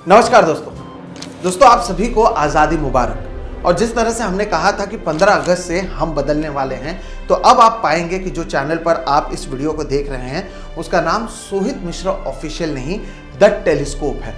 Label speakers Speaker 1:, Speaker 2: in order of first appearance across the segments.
Speaker 1: नमस्कार दोस्तों आप सभी को आज़ादी मुबारक। और जिस तरह से हमने कहा था कि 15 अगस्त से हम बदलने वाले हैं, तो अब आप पाएंगे कि जो चैनल पर आप इस वीडियो को देख रहे हैं उसका नाम सोहित मिश्रा ऑफिशियल नहीं, द टेलीस्कोप है।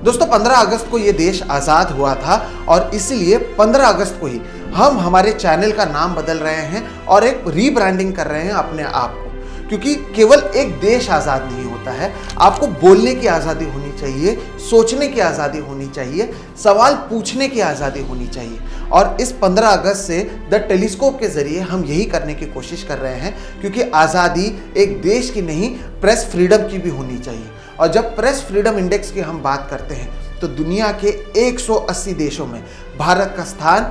Speaker 1: दोस्तों 15 अगस्त को ये देश आज़ाद हुआ था और इसलिए 15 अगस्त को ही हम हमारे चैनल का नाम बदल रहे हैं और एक रीब्रांडिंग कर रहे हैं अपने आप को। क्योंकि केवल एक देश आज़ाद नहीं होता है, आपको बोलने की आज़ादी होनी चाहिए, सोचने की आज़ादी होनी चाहिए, सवाल पूछने की आज़ादी होनी चाहिए। और इस 15 अगस्त से द टेलीस्कोप के ज़रिए हम यही करने की कोशिश कर रहे हैं, क्योंकि आज़ादी एक देश की नहीं, प्रेस फ्रीडम की भी होनी चाहिए। और जब प्रेस फ्रीडम इंडेक्स की हम बात करते हैं तो दुनिया के 180 देशों में भारत का स्थान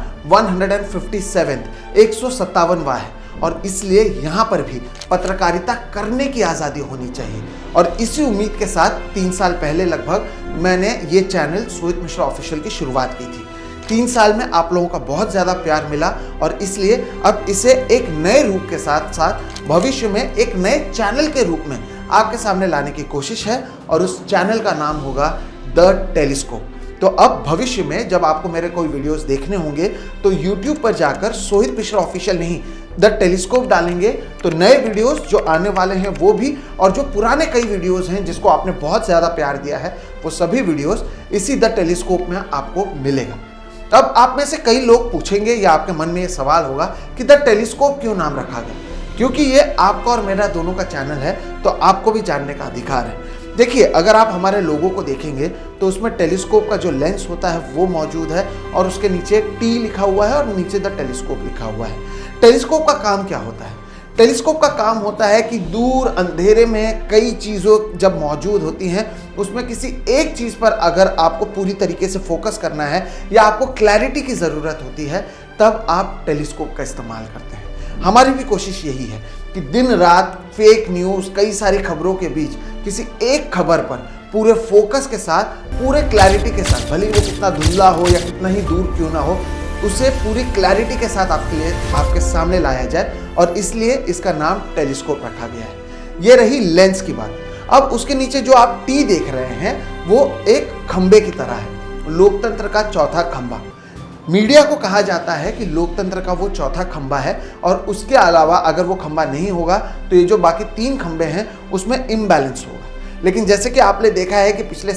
Speaker 1: 157वां है। और इसलिए यहाँ पर भी पत्रकारिता करने की आज़ादी होनी चाहिए। और इसी उम्मीद के साथ 3 साल पहले लगभग मैंने ये चैनल सोहित मिश्रा ऑफिशियल की शुरुआत की थी। 3 साल में आप लोगों का बहुत ज़्यादा प्यार मिला और इसलिए अब इसे एक नए रूप के साथ साथ भविष्य में एक नए चैनल के रूप में आपके सामने लाने की कोशिश है। और उस चैनल का नाम होगा द टेलीस्कोप। तो अब भविष्य में जब आपको मेरे कोई वीडियोस देखने होंगे तो YouTube पर जाकर सोहित मिश्रा ऑफिशियल नहीं, द टेलीस्कोप डालेंगे तो नए वीडियोस जो आने वाले हैं वो भी, और जो पुराने कई वीडियोस हैं जिसको आपने बहुत ज़्यादा प्यार दिया है, वो सभी वीडियोस इसी द टेलीस्कोप में आपको मिलेगा। अब आप में से कई लोग पूछेंगे या आपके मन में ये सवाल होगा कि द टेलीस्कोप क्यों नाम रखा गया। क्योंकि ये आपका और मेरा दोनों का चैनल है, तो आपको भी जानने का अधिकार है। देखिए, अगर आप हमारे लोगों को देखेंगे तो उसमें टेलीस्कोप का जो लेंस होता है वो मौजूद है और उसके नीचे टी लिखा हुआ है और नीचे द टेलीस्कोप लिखा हुआ है। टेलीस्कोप का काम क्या होता है? टेलीस्कोप का काम होता है कि दूर अंधेरे में कई चीज़ों जब मौजूद होती हैं, उसमें किसी एक चीज़ पर अगर आपको पूरी तरीके से फोकस करना है या आपको क्लैरिटी की ज़रूरत होती है, तब आप टेलीस्कोप का इस्तेमाल करते हैं। हमारी भी कोशिश यही है कि दिन रात फेक न्यूज़, कई सारी खबरों के बीच किसी एक खबर पर पूरे फोकस के साथ, पूरे क्लैरिटी के साथ, भले वो कितना धुंधला हो या कितना ही दूर क्यों ना हो, उसे पूरी क्लैरिटी के साथ आपके सामने लाया जाए। और इसलिए इसका नाम टेलीस्कोप रखा गया है। ये रही लेंस की बात। अब उसके नीचे जो आप टी देख रहे हैं वो एक खंबे की तरह है, लोकतंत्र का चौथा खंबा। मीडिया को कहा जाता है कि लोकतंत्र का वो चौथा खंबा है और उसके अलावा अगर वो खंबा नहीं होगा तो ये जो बाकी 3 खंबे हैं उसमें इम्बैलेंस होगा। लेकिन जैसे कि आपने देखा है कि पिछले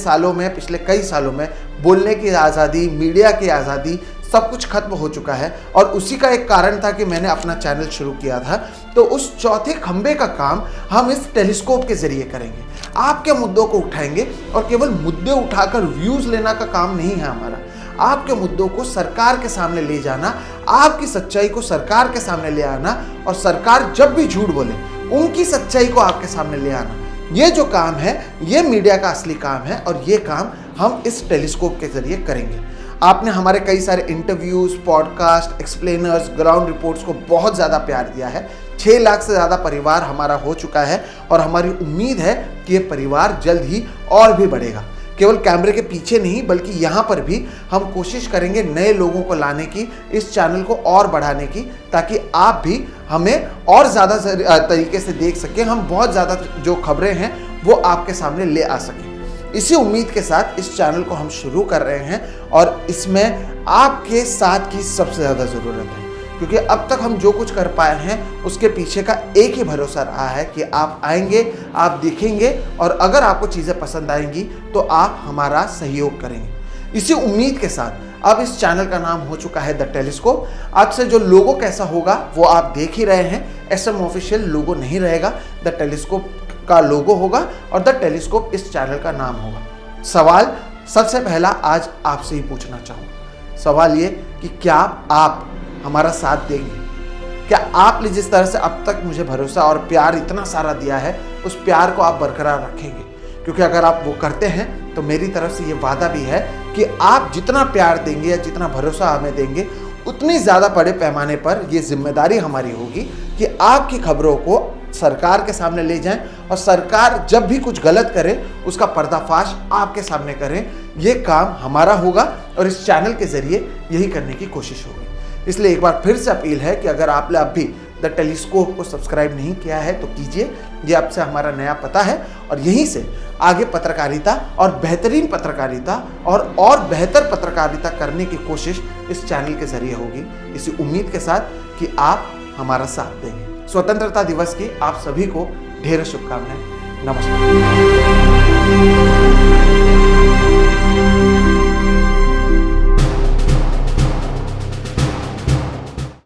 Speaker 1: कई सालों में बोलने की आज़ादी, मीडिया की आज़ादी, सब कुछ खत्म हो चुका है। और उसी का एक कारण था कि मैंने अपना चैनल शुरू किया था। तो उस चौथे खंबे का काम हम इस टेलीस्कोप के जरिए करेंगे। आपके मुद्दों को उठाएंगे और केवल मुद्दे उठाकर व्यूज़ लेना का काम नहीं है हमारा। आपके मुद्दों को सरकार के सामने ले जाना, आपकी सच्चाई को सरकार के सामने ले आना, और सरकार जब भी झूठ बोले उनकी सच्चाई को आपके सामने ले आना। ये जो काम है ये मीडिया का असली काम है और ये काम हम इस टेलीस्कोप के जरिए करेंगे। आपने हमारे कई सारे interviews, podcast, explainers, ground reports को बहुत ज़्यादा प्यार दिया है। 6 लाख से ज़्यादा परिवार हमारा हो चुका है और हमारी उम्मीद है कि ये परिवार जल्द ही और भी बढ़ेगा। केवल कैमरे के पीछे नहीं बल्कि यहाँ पर भी हम कोशिश करेंगे नए लोगों को लाने की, इस चैनल को और बढ़ाने की, ताकि आप भी हमें और ज़्यादा तरीके से देख सकें, हम बहुत ज़्यादा जो खबरें हैं वो आपके सामने ले आ सकें। इसी उम्मीद के साथ इस चैनल को हम शुरू कर रहे हैं और इसमें आपके साथ की सबसे ज़्यादा ज़रूरत है। क्योंकि अब तक हम जो कुछ कर पाए हैं उसके पीछे का एक ही भरोसा रहा है कि आप आएंगे, आप देखेंगे और अगर आपको चीज़ें पसंद आएंगी तो आप हमारा सहयोग करेंगे। इसी उम्मीद के साथ अब इस चैनल का नाम हो चुका है द टेलीस्कोप। आज से जो लोगो कैसा होगा वो आप देख ही रहे हैं। SM ऑफिशियल लोगो नहीं रहेगा, द टेलीस्कोप का लोगो होगा और द टेलीस्कोप इस चैनल का नाम होगा। सवाल सबसे पहला आज आपसे ही पूछना चाहूँगा। सवाल ये कि क्या आप हमारा साथ देंगे? क्या आपने जिस तरह से अब तक मुझे भरोसा और प्यार इतना सारा दिया है उस प्यार को आप बरकरार रखेंगे? क्योंकि अगर आप वो करते हैं तो मेरी तरफ से ये वादा भी है कि आप जितना प्यार देंगे या जितना भरोसा हमें देंगे, उतनी ज़्यादा बड़े पैमाने पर ये जिम्मेदारी हमारी होगी कि आपकी खबरों को सरकार के सामने ले जाएं और सरकार जब भी कुछ गलत करे उसका पर्दाफाश आपके सामने करें। ये काम हमारा होगा और इस चैनल के ज़रिए यही करने की कोशिश होगी। इसलिए एक बार फिर से अपील है कि अगर आपने अब भी द टेलीस्कोप को सब्सक्राइब नहीं किया है तो कीजिए। ये आपसे हमारा नया पता है और यहीं से आगे पत्रकारिता और बेहतरीन पत्रकारिता और बेहतर पत्रकारिता करने की कोशिश इस चैनल के जरिए होगी, इसी उम्मीद के साथ कि आप हमारा साथ देंगे। स्वतंत्रता दिवस की आप सभी को ढेर शुभकामनाएं। नमस्कार।